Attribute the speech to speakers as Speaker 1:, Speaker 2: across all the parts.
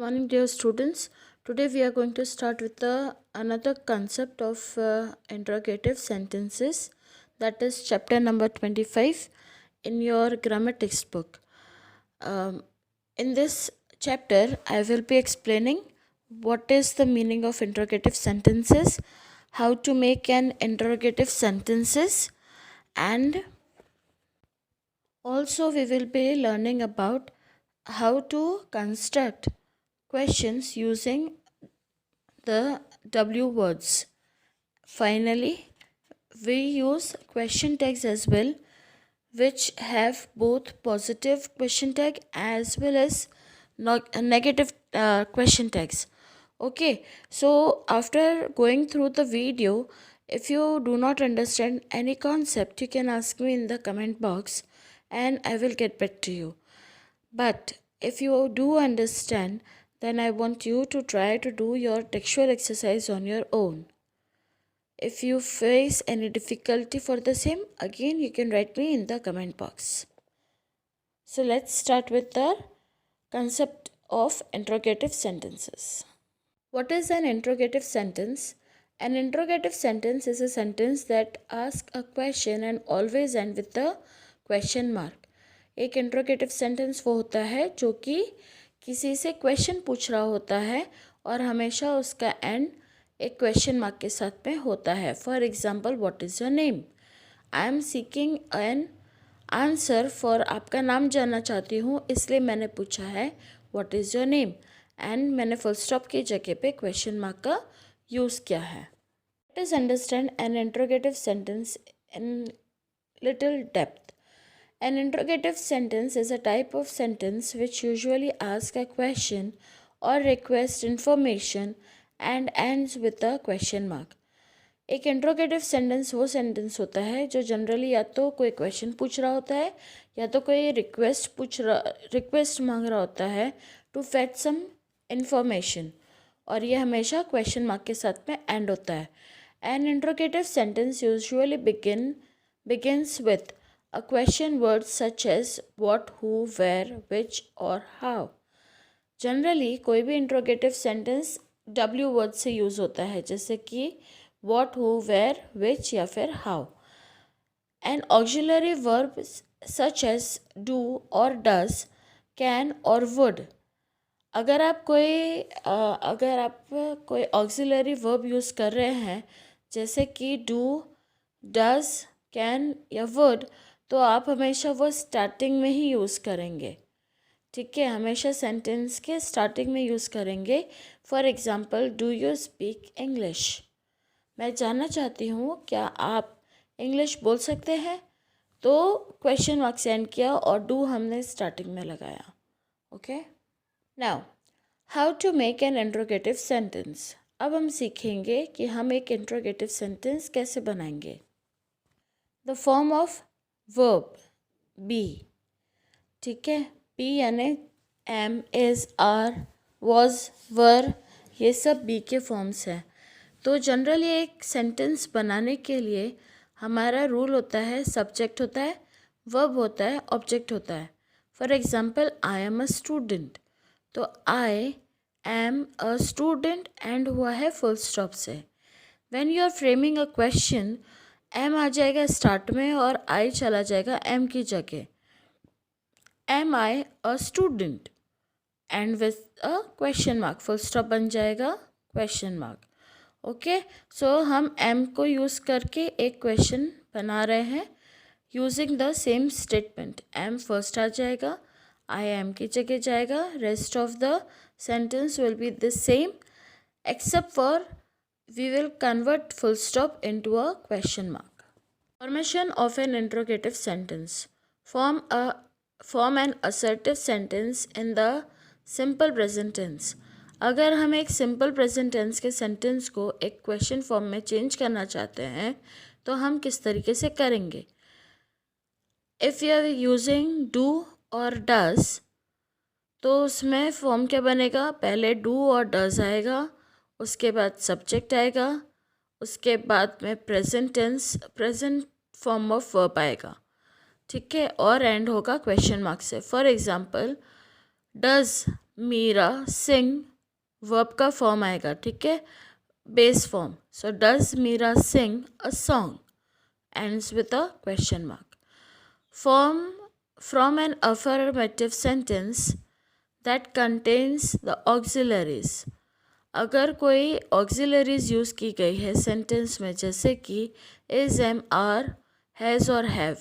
Speaker 1: Morning, dear students. Today we are going to start with another concept of interrogative sentences, that is chapter number 25 in your grammar textbook. In this chapter, I will be explaining what is the meaning of interrogative sentences, how to make an interrogative sentences, and also we will be learning about how to construct questions using the W words. Finally, we use question tags as well, which have both positive question tag as well as negative question tags. Okay, so after going through the video, if you do not understand any concept, you can ask me in the comment box and I will get back to you. But if you do understand, then I want you to try to do your textual exercise on your own. If you face any difficulty for the same, again you can write me in the comment box. So let's start with the concept of interrogative sentences. What is an interrogative sentence? An interrogative sentence is a sentence that asks a question and always end with the question mark. एक interrogative sentence वो होता है जो कि किसी से question पूछ रहा होता है और हमेशा उसका एंड एक क्वेश्चन मार्क के साथ में होता है. For example, what is your name? I am seeking an answer for, आपका नाम जानना चाहती हूँ इसलिए मैंने पूछा है what is your name, and मैंने फुल स्टॉप की जगह पे क्वेश्चन मार्क का यूज़ किया है. Let us understand N interrogative sentence in little depth. An interrogative sentence is a type of sentence which usually asks a question or requests information and ends with a question mark. एक interrogative sentence वो sentence होता है जो generally या तो कोई question पूछ रहा होता है या तो कोई रिक्वेस्ट मांग रहा होता है टू फेच सम इंफॉर्मेशन, और ये हमेशा क्वेश्चन मार्क के साथ में एंड होता है. An interrogative sentence usually begins with a question word such as what, who, where, which or how. Generally कोई भी इंट्रोगेटिव सेंटेंस W वर्ड से यूज़ होता है, जैसे कि what, who, where, which या फिर how. An auxiliary verb such as do or does, can or would. अगर आप कोई ऑक्सिलरी वर्ब यूज़ कर रहे हैं जैसे कि do, does, can या would, तो आप हमेशा वो स्टार्टिंग में ही यूज़ करेंगे. ठीक है, हमेशा सेंटेंस के स्टार्टिंग में यूज़ करेंगे. For example, do you speak English? मैं जानना चाहती हूँ क्या आप इंग्लिश बोल सकते हैं? तो क्वेश्चन मार्क से एंड किया और डू हमने स्टार्टिंग में लगाया. Okay, now how to make an interrogative sentence. अब हम सीखेंगे कि हम एक इंट्रोगेटिव सेंटेंस कैसे बनाएंगे. The form of verb B. ठीक है, बी यानी एम, इज़, आर, वॉज, वर, ये सब बी के फॉर्म्स हैं. तो जनरली एक सेंटेंस बनाने के लिए हमारा रूल होता है, सब्जेक्ट होता है, वर्ब होता है, ऑब्जेक्ट होता है. For example, I am a student, तो I am a student and हुआ है फुल स्टॉप से. When you are framing a question, am आ जाएगा स्टार्ट में और आई चला जाएगा एम की जगह. Am I a student and with a question mark, full stop बन जाएगा क्वेश्चन मार्क. ओके, सो हम एम को यूज़ करके एक क्वेश्चन बना रहे हैं using the same statement. Am first आ जाएगा, आई एम की जगह जाएगा, rest of the sentence will be the same except for we will convert full stop into a question mark. Formation of an interrogative sentence. Form an assertive sentence in the simple present tense. अगर हम एक simple present tense के sentence को एक question form में change करना चाहते हैं तो हम किस तरीके से करेंगे. If you are using do और डज, तो उसमें फॉर्म क्या बनेगा, पहले डू और डज आएगा, उसके बाद सब्जेक्ट आएगा, उसके बाद में प्रेजेंट फॉर्म ऑफ वर्ब आएगा. ठीक है, और एंड होगा क्वेश्चन मार्क से. For example, does Meera sing verb का फॉर्म आएगा, ठीक है, base form. So does Meera sing a song ends with a question mark. From an affirmative sentence that contains the auxiliaries. अगर कोई ऑक्सिलरीज यूज़ की गई है सेंटेंस में, जैसे कि इज, एम, आर, हैज़ और हैव,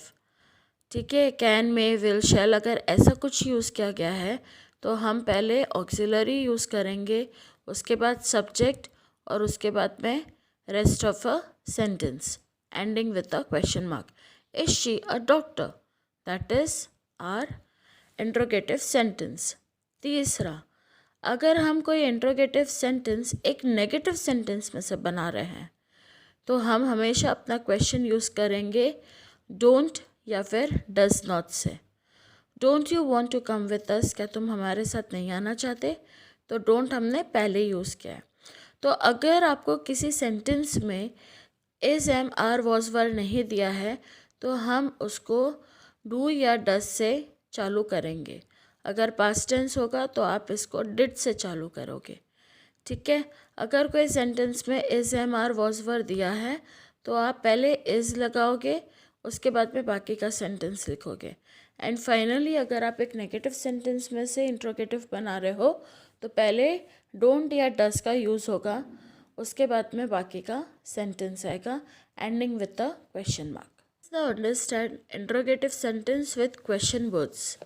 Speaker 1: ठीक है, कैन, मे, विल, शैल, अगर ऐसा कुछ यूज़ किया गया है तो हम पहले ऑक्सिलरी यूज़ करेंगे, उसके बाद सब्जेक्ट और उसके बाद में rest of a sentence ending with a question mark. Is she a doctor, that is our interrogative sentence. तीसरा, अगर हम कोई इंट्रोगेटिव सेंटेंस एक नेगेटिव सेंटेंस में से बना रहे हैं तो हम हमेशा अपना क्वेश्चन यूज़ करेंगे डोंट या फिर डज नॉट से. Don't you want to come with us, क्या तुम हमारे साथ नहीं आना चाहते, तो डोंट हमने पहले यूज़ किया है. तो अगर आपको किसी सेंटेंस में इज, एम, आर, वॉज, वर नहीं दिया है तो हम उसको डू या डज से चालू करेंगे. अगर पास्ट टेंस होगा तो आप इसको डिड से चालू करोगे, ठीक है. अगर कोई सेंटेंस में इज, एम, आर, वॉज, वर दिया है तो आप पहले इज लगाओगे, उसके बाद में बाकी का सेंटेंस लिखोगे. एंड फाइनली अगर आप एक नेगेटिव सेंटेंस में से इंट्रोगेटिव बना रहे हो तो पहले डोंट या डज का यूज़ होगा, उसके बाद में बाकी का सेंटेंस आएगा ending with the question mark. Now understand interrogative sentence with question words.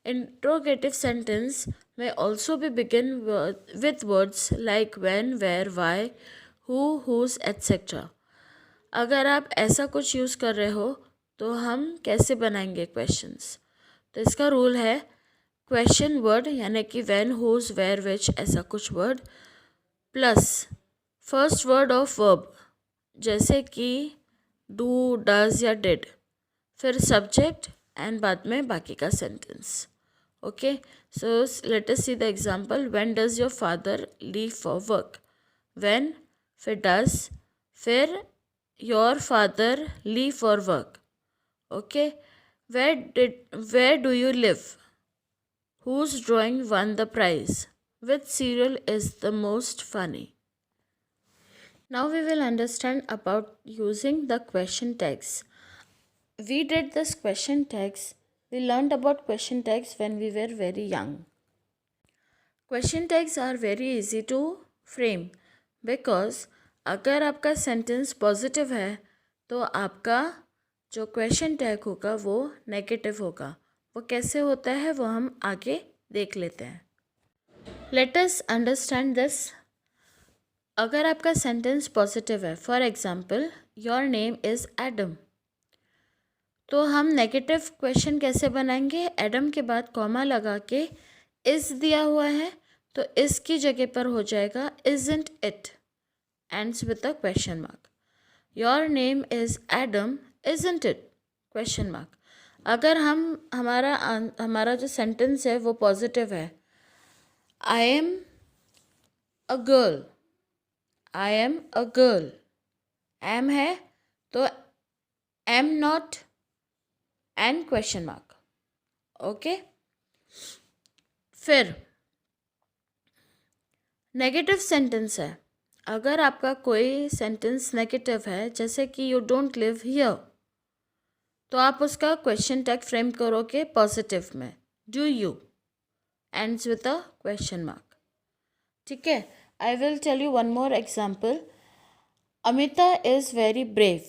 Speaker 1: Interrogative sentence may also be begin with words like when, where, why, who, whose, etc. अगर आप ऐसा कुछ यूज़ कर रहे हो तो हम कैसे बनाएंगे क्वेश्चंस. तो इसका रूल है क्वेश्चन वर्ड यानी कि when, whose, where, which ऐसा कुछ word plus first word of verb जैसे कि डू, डज या डिड, फिर सब्जेक्ट एंड बाद में बाकी का sentence. Okay, so let us see the example. When does your father leave for work. When, फिर डज, फिर your father leave for work. Okay, where do you live. Whose drawing won the prize. Which serial is the most funny. Now we will understand about using the question tags. We did this question tags. We learned about question tags when we were very young. Question tags are very easy to frame because अगर आपका sentence positive है तो आपका जो question tag होगा वो negative होगा. वो कैसे होता है वो हम आगे देख लेते हैं. Let us understand this. अगर आपका सेंटेंस पॉजिटिव है, for example your name is Adam, तो हम नेगेटिव क्वेश्चन कैसे बनाएंगे. एडम के बाद कॉमा लगा के इज़ दिया हुआ है तो इस की जगह पर हो जाएगा isn't it ends with a question mark. Your name is Adam isn't it question mark. अगर हमारा जो सेंटेंस है वो पॉजिटिव है, I am a girl, I am a girl, am है तो am not and question mark. Okay, फिर negative sentence है. अगर आपका कोई सेंटेंस नेगेटिव है जैसे कि यू डोंट लिव हियर, तो आप उसका क्वेश्चन टैग फ्रेम करोगे पॉजिटिव में, do you ends with a question mark. ठीक है, I will tell you one more example. Amita is very brave.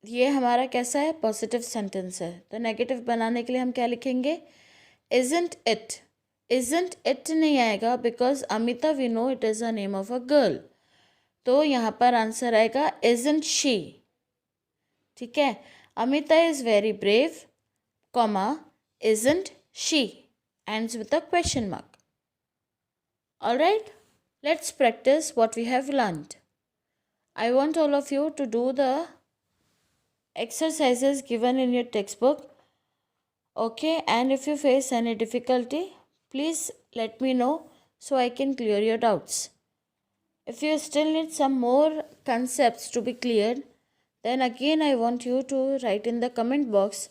Speaker 1: ये हमारा कैसा है, पॉजिटिव सेंटेंस है. तो नेगेटिव बनाने के लिए हम क्या लिखेंगे, इज़न्ट इट. इज़न्ट इट नहीं आएगा because Amita we know it is a name of a girl, तो यहाँ पर आंसर आएगा इज़न्ट शी. ठीक है, Amita is very brave, comma isn't she ends with a question mark. Alright, let's practice what we have learned. I want all of you to do the exercises given in your textbook. Okay, and if you face any difficulty, please let me know so I can clear your doubts. If you still need some more concepts to be cleared, then again I want you to write in the comment box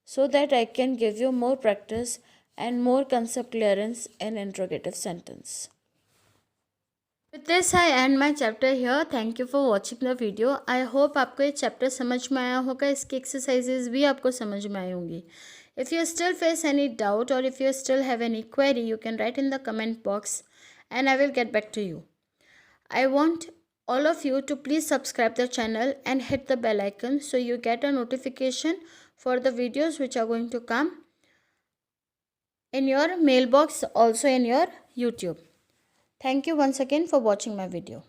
Speaker 1: so that I can give you more practice and more concept clearance in interrogative sentence. With this, I end my chapter here. Thank you for watching the video. I hope आपको ये chapter समझ में आया होगा, इसकी exercises भी आपको समझ में आई होंगी. If you still face any doubt or if you still have any query, you can write in the comment box and I will get back to you. I want all of you to please subscribe the channel and hit the bell icon so you get a notification for the videos which are going to come in your mailbox, also in your YouTube. Thank you once again for watching my video.